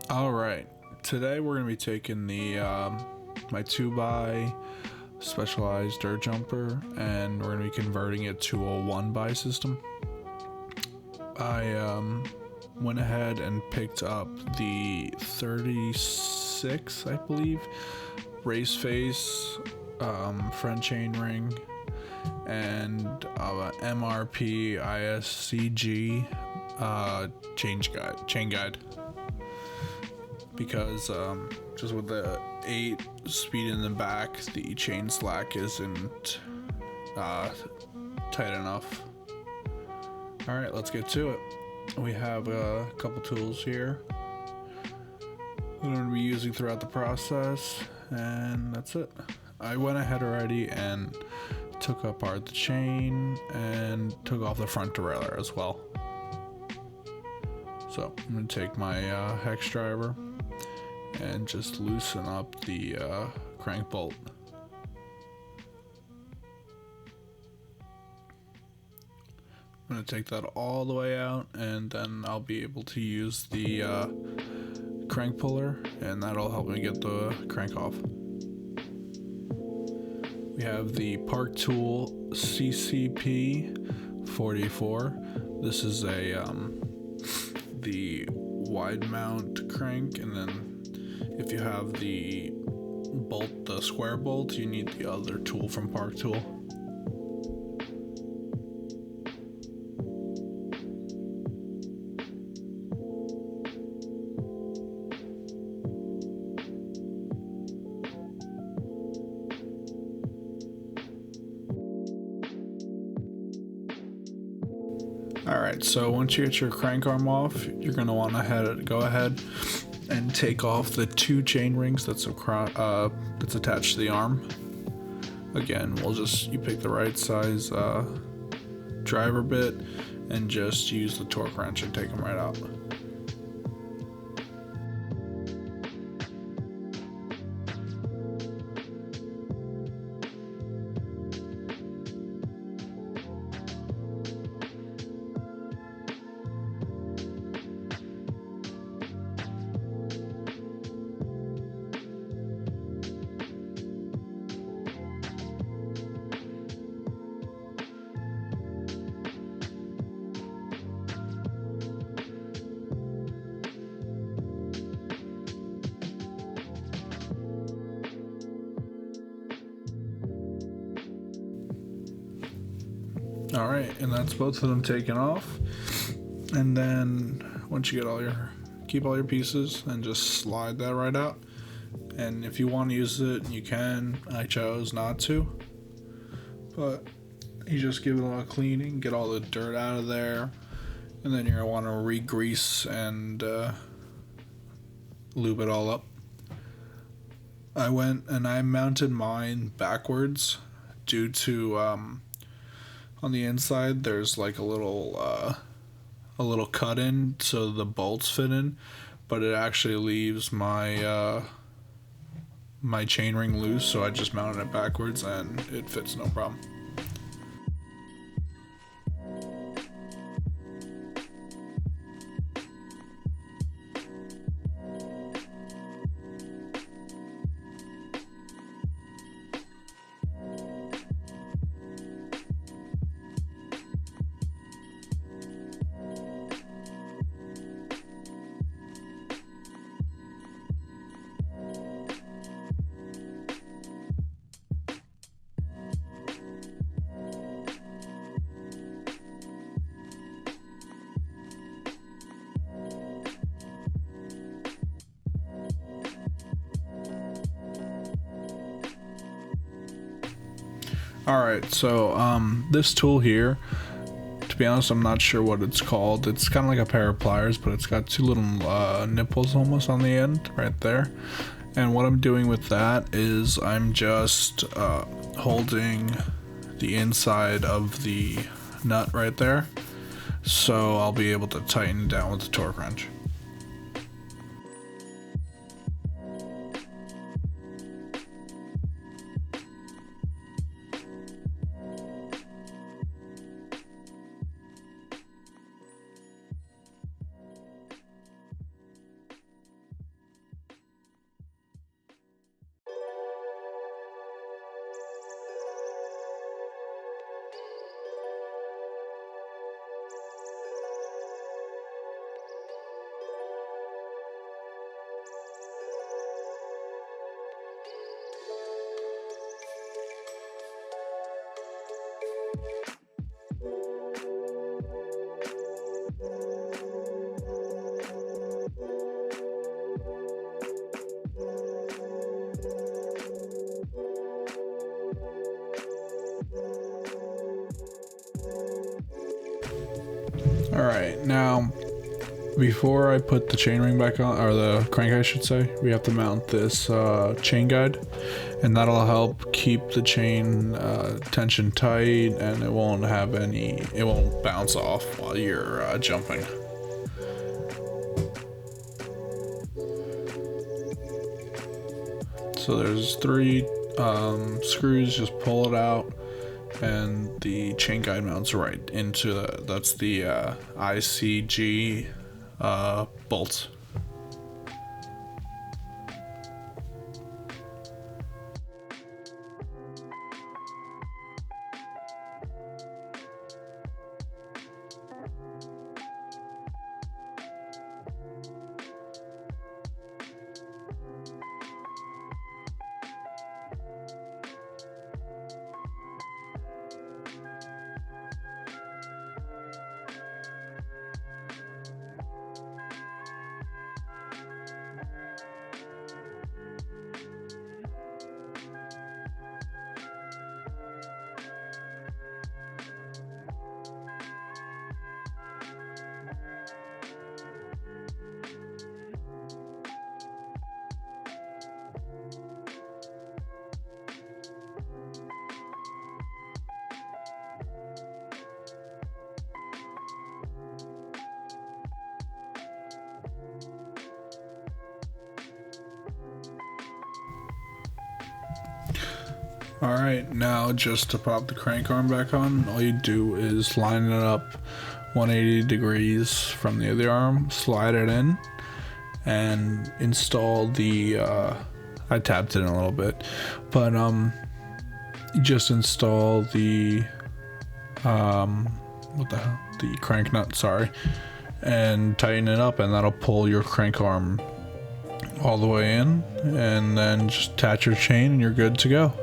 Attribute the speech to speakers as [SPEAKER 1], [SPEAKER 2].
[SPEAKER 1] All right, today we're gonna be taking the my 2 by specialized dirt jumper, and we're gonna be converting it to a 1 by system. I went ahead and picked up the 36, I believe, race face front chain ring and MRP ISCG chain guide because just with the 8 speed in the back, the chain slack isn't tight enough. All right, let's get to it. We have a couple tools here that I'm going to be using throughout the process, and that's it. I went ahead already and took apart the chain and took off the front derailleur as well. So I'm going to take my hex driver and just loosen up the crank bolt. I'm going to take that all the way out, and then I'll be able to use the crank puller, and that'll help me get the crank off. We have the Park Tool CCP 44. This is the wide mount crank, and then if you have the bolt, the square bolt, you need the other tool from Park Tool. Alright, so once you get your crank arm off, you're going to want to go ahead and take off the 2 chain rings that's attached to the arm. Again, you pick the right size driver bit and just use the torque wrench and take them right out. Alright, and that's both of them taken off. And then once you get keep all your pieces and just slide that right out. And if you want to use it, you can. I chose not to. But you just give it a lot of cleaning, get all the dirt out of there, and then you're going to want to re-grease and lube it all up. I went and I mounted mine backwards due to on the inside there's like a little cut in so the bolts fit in, but it actually leaves my my chain ring loose, so I just mounted it backwards and it fits no problem. Alright, so this tool here, to be honest, I'm not sure what it's called. It's kind of like a pair of pliers, but it's got 2 little nipples almost on the end right there. And what I'm doing with that is I'm just holding the inside of the nut right there, so I'll be able to tighten it down with the torque wrench. Alright, now before I put the chainring back on, or the crank I should say, we have to mount this chain guide, and that'll help keep the chain tension tight, and it won't bounce off while you're jumping. So there's 3 screws, just pull it out, and the chain guide mounts right into that's the ICG bolt. Alright, now just to pop the crank arm back on, all you do is line it up 180 degrees from the other arm, slide it in, and install the, I tapped it in a little bit, but you just install the, what the hell, the crank nut, sorry, and tighten it up, and that'll pull your crank arm all the way in, and then just attach your chain and you're good to go.